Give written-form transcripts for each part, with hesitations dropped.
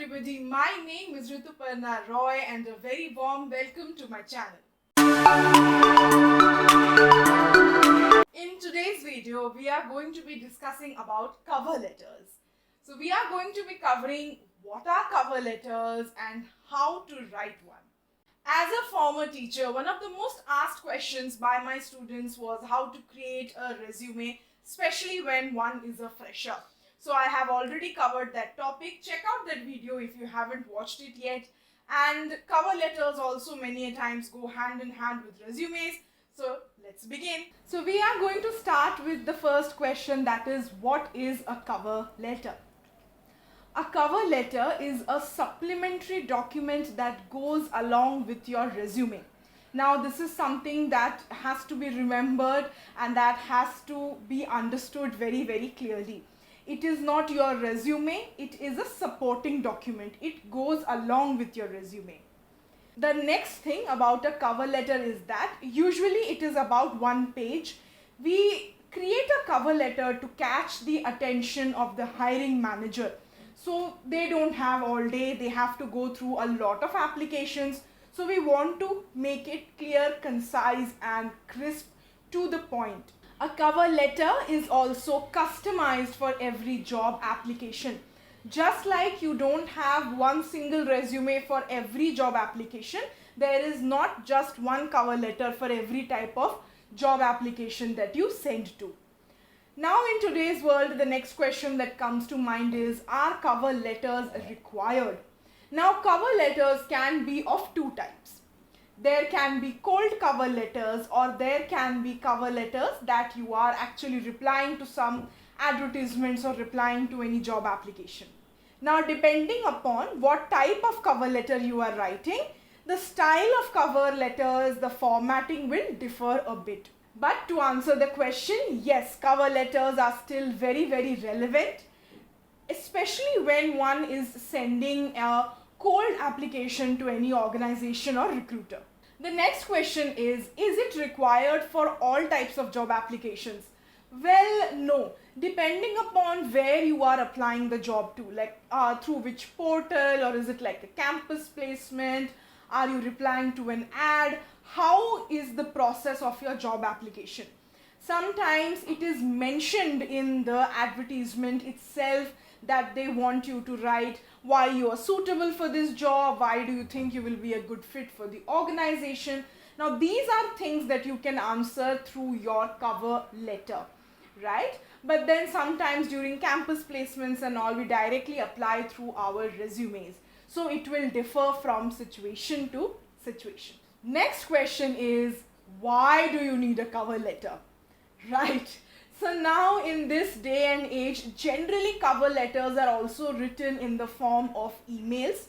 everybody, my name is Rituparna Roy and a very warm welcome to my channel. In today's video, we are going to be discussing about cover letters. So we are going to be covering what are cover letters and how to write one. As a former teacher, one of the most asked questions by my students was how to create a resume, especially when one is a fresher. So I have already covered that topic. Check out that video if you haven't watched it yet. And cover letters also many a times go hand in hand with resumes. So let's begin. So we are going to start with the first question, that is, what is a cover letter? A cover letter is a supplementary document that goes along with your resume. Now this is something that has to be remembered and that has to be understood very, very clearly. It is not your resume, it is a supporting document. It goes along with your resume. The next thing about a cover letter is that usually it is about one page. We create a cover letter to catch the attention of the hiring manager. So they don't have all day, they have to go through a lot of applications. So we want to make it clear, concise and crisp to the point. A cover letter is also customized for every job application. Just like you don't have one single resume for every job application, there is not just one cover letter for every type of job application that you send to. Now in today's world, the next question that comes to mind is, are cover letters required? Now cover letters can be of two types. There can be cold cover letters or there can be cover letters that you are actually replying to some advertisements or replying to any job application. Now depending upon what type of cover letter you are writing, the style of cover letters, the formatting will differ a bit. But to answer the question, yes, cover letters are still very, very relevant, especially when one is sending a cold application to any organization or recruiter. The next question is it required for all types of job applications? Well, no. Depending upon where you are applying the job to, like through which portal, or is it like a campus placement? Are you replying to an ad? How is the process of your job application? Sometimes it is mentioned in the advertisement itself that they want you to write why you are suitable for this job, why do you think you will be a good fit for the organization. Now these are things that you can answer through your cover letter, right? But then sometimes during campus placements and all, we directly apply through our resumes. So it will differ from situation to situation. Next question is, why do you need a cover letter? Right. So now in this day and age, generally cover letters are also written in the form of emails.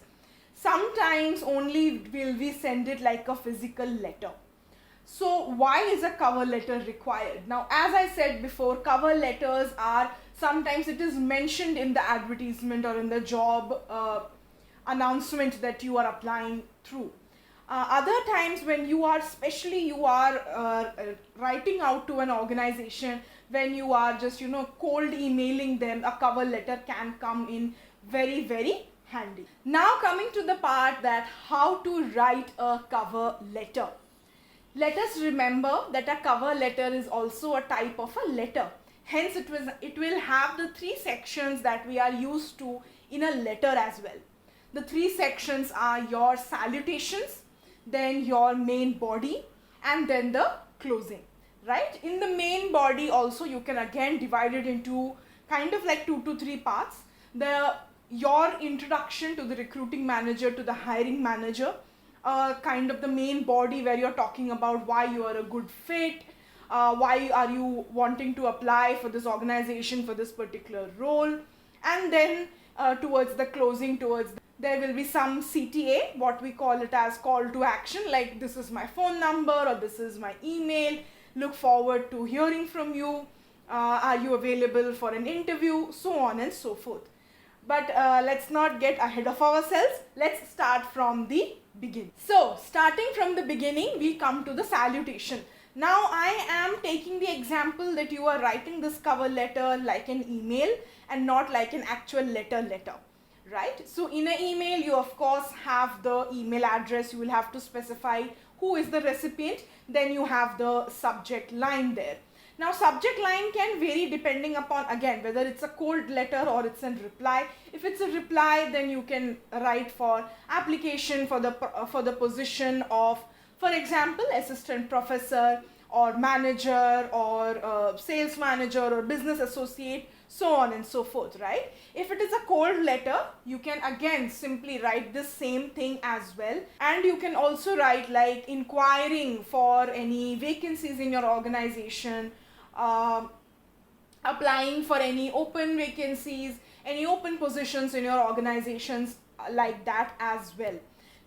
Sometimes only will we send it like a physical letter. So why is a cover letter required? Now, as I said before, cover letters are, sometimes it is mentioned in the advertisement or in the job announcement that you are applying through. Other times when you are, especially you are writing out to an organization, when you are just, cold emailing them, a cover letter can come in very, very handy. Now coming to the part that how to write a cover letter. Let us remember that a cover letter is also a type of a letter. Hence it will have the three sections that we are used to in a letter as well. The three sections are your salutations, then your main body, and then the closing, right? In the main body also you can again divide it into kind of like 2 to 3 parts. Your introduction to the recruiting manager, to the hiring manager, kind of the main body where you're talking about why you are a good fit, why are you wanting to apply for this organization for this particular role, and then towards the closing, there will be some CTA, what we call it as call to action, like this is my phone number or this is my email, look forward to hearing from you, are you available for an interview, so on and so forth. But let's not get ahead of ourselves. Let's start from the beginning. So starting from the beginning, we come to the salutation. Now I am taking the example that you are writing this cover letter like an email and not like an actual letter, right? So in an email, you of course have the email address. You will have to specify who is the recipient. Then you have the subject line there. Now subject line can vary depending upon, again, whether it's a cold letter or it's a reply. If it's a reply, then you can write for application for the position of, for example, assistant professor or manager or sales manager or business associate, so on and so forth, right? If it is a cold letter, you can again simply write the same thing as well. And you can also write like inquiring for any vacancies in your organization, applying for any open vacancies, any open positions in your organizations, like that as well.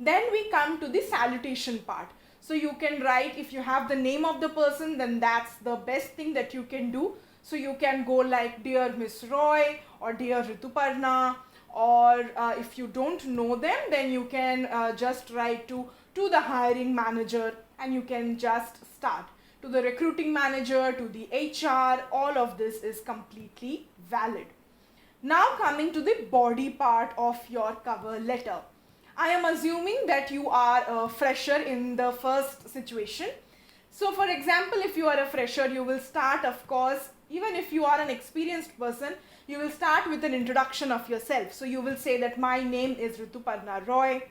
Then we come to the salutation part. So you can write, if you have the name of the person, then that's the best thing that you can do. So you can go like, dear Miss Roy or dear Rituparna, or if you don't know them, then you can just write to the hiring manager, and you can just start. To the recruiting manager, to the HR, all of this is completely valid. Now coming to the body part of your cover letter. I am assuming that you are a fresher in the first situation. So for example, if you are a fresher, you will start, of course, even if you are an experienced person, you will start with an introduction of yourself. So you will say that my name is Rituparna Roy,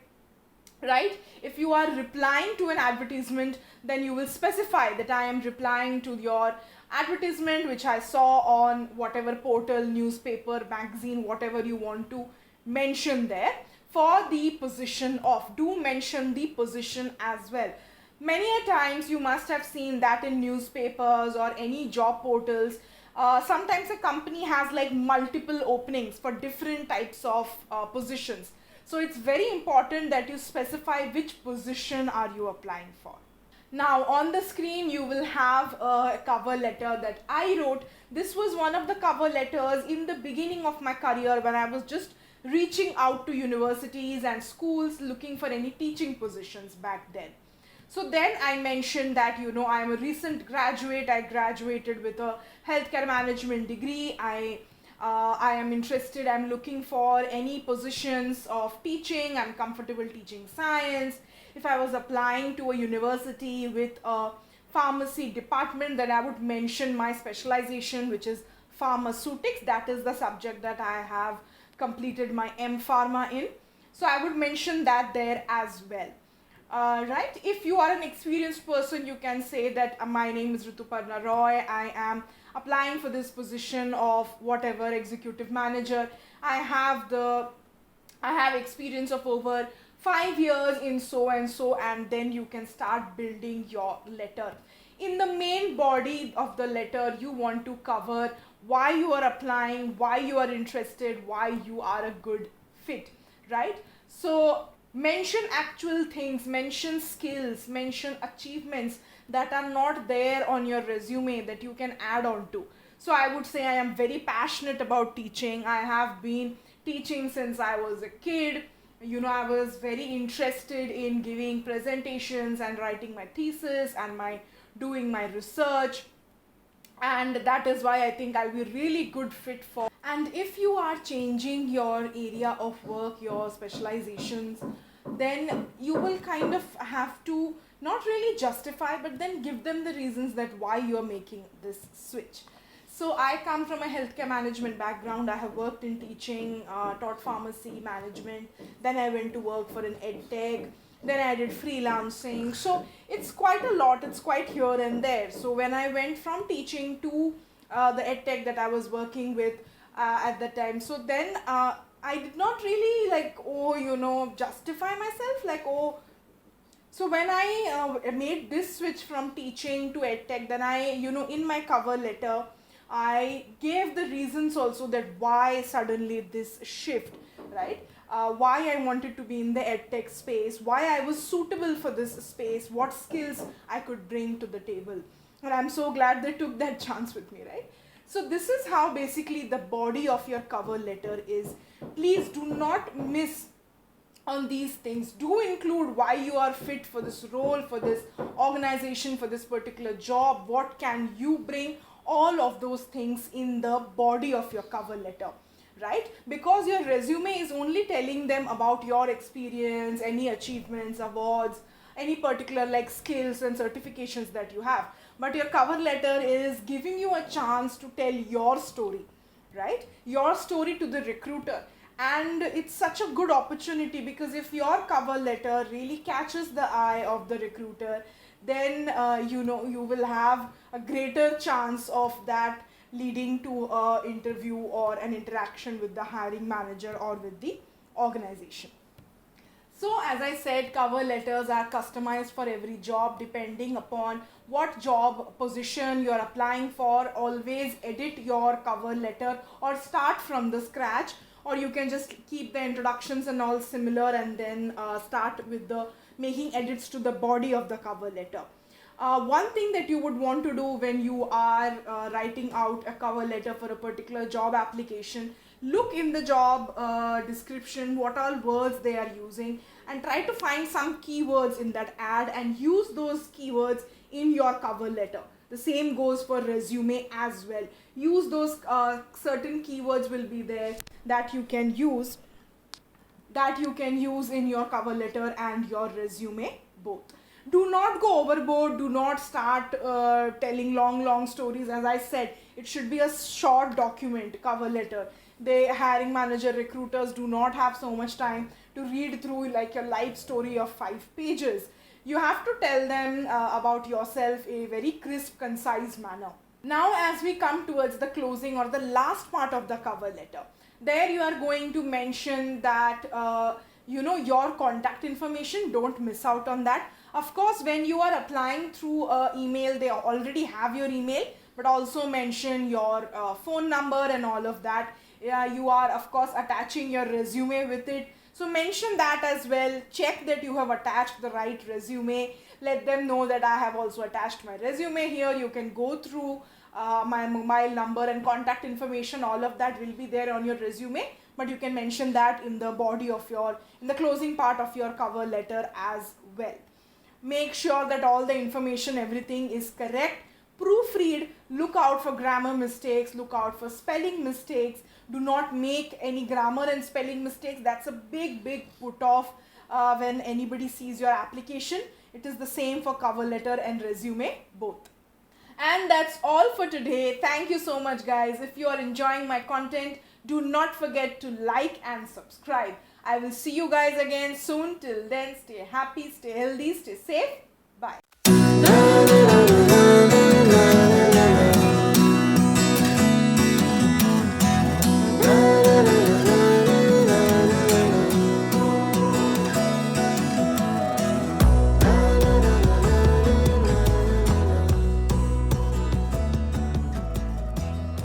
right? If you are replying to an advertisement, then you will specify that I am replying to your advertisement which I saw on whatever portal, newspaper, magazine, whatever you want to mention there. For the position of, do mention the position as well. Many a times you must have seen that in newspapers or any job portals, sometimes a company has like multiple openings for different types of positions. So it's very important that you specify which position are you applying for. Now on the screen you will have a cover letter that I wrote. This was one of the cover letters in the beginning of my career when I was just reaching out to universities and schools looking for any teaching positions back then. So then I mentioned that, I am a recent graduate. I graduated with a healthcare management degree. I am interested, I'm looking for any positions of teaching. I'm comfortable teaching science. If I was applying to a university with a pharmacy department, then I would mention my specialization, which is pharmaceutics. That is the subject that I have completed my M Pharma in. So I would mention that there as well. Right? If you are an experienced person, you can say that my name is Rituparna Roy. I am applying for this position of whatever executive manager. I have experience of over 5 years in so and so, and then you can start building your letter. In the main body of the letter, you want to cover why you are applying, why you are interested, why you are a good fit, right? So mention actual things, mention skills, mention achievements that are not there on your resume that you can add on to. So I would say I am very passionate about teaching. I have been teaching since I was a kid. I was very interested in giving presentations and writing my thesis and doing my research. And that is why I think I'll be really good fit for. And if you are changing your area of work, your specializations, then you will kind of have to not really justify, but then give them the reasons that why you are making this switch. So I come from a healthcare management background. I have worked in teaching, taught pharmacy management. Then I went to work for an ed tech. Then I did freelancing. So it's quite a lot. It's quite here and there. So when I went from teaching to the ed tech that I was working with at the time, so then I did not really justify myself So when I made this switch from teaching to edtech, then I, in my cover letter, I gave the reasons also that why suddenly this shift, right? Why I wanted to be in the edtech space, why I was suitable for this space, what skills I could bring to the table. And I'm so glad they took that chance with me, right? So this is how basically the body of your cover letter is. Please do not miss on these things. Do include why you are fit for this role, for this organization, for this particular job. What can you bring? All of those things in the body of your cover letter, right? Because your resume is only telling them about your experience, any achievements, awards, any particular like skills and certifications that you have. But your cover letter is giving you a chance to tell your story, right? Your story to the recruiter. And it's such a good opportunity, because if your cover letter really catches the eye of the recruiter, then you will have a greater chance of that leading to an interview or an interaction with the hiring manager or with the organization. So as I said, cover letters are customized for every job depending upon what job position you are applying for. Always edit your cover letter or start from the scratch, or you can just keep the introductions and all similar and then start with the making edits to the body of the cover letter. One thing that you would want to do when you are writing out a cover letter for a particular job application, look in the job description what all words they are using, and try to find some keywords in that ad and use those keywords in your cover letter. The same goes for resume as well. Use those certain keywords will be there that you can use in your cover letter and your resume both. Do not go overboard. Do not start telling long stories. As I said, it should be a short document, cover letter. The hiring manager, recruiters do not have so much time to read through like your life story of 5 pages. You have to tell them about yourself in a very crisp, concise manner. Now as we come towards the closing or the last part of the cover letter, there you are going to mention that your contact information. Don't miss out on that. Of course, when you are applying through email, they already have your email, but also mention your phone number and all of that. You are of course attaching your resume with it, so mention that as well. Check that you have attached the right resume. Let them know that I have also attached my resume here. You can go through my mobile number and contact information. All of that will be there on your resume, but you can mention that in the body of in the closing part of your cover letter as well. Make sure that all the information, everything is correct. Proofread, look out for grammar mistakes, look out for spelling mistakes. Do not make any grammar and spelling mistakes. That's a big put off when anybody sees your application. It is the same for cover letter and resume both. And that's all for today. Thank you so much, guys. If you are enjoying my content, do not forget to like and subscribe. I will see you guys again soon. Till then, stay happy, stay healthy, stay safe. Bye.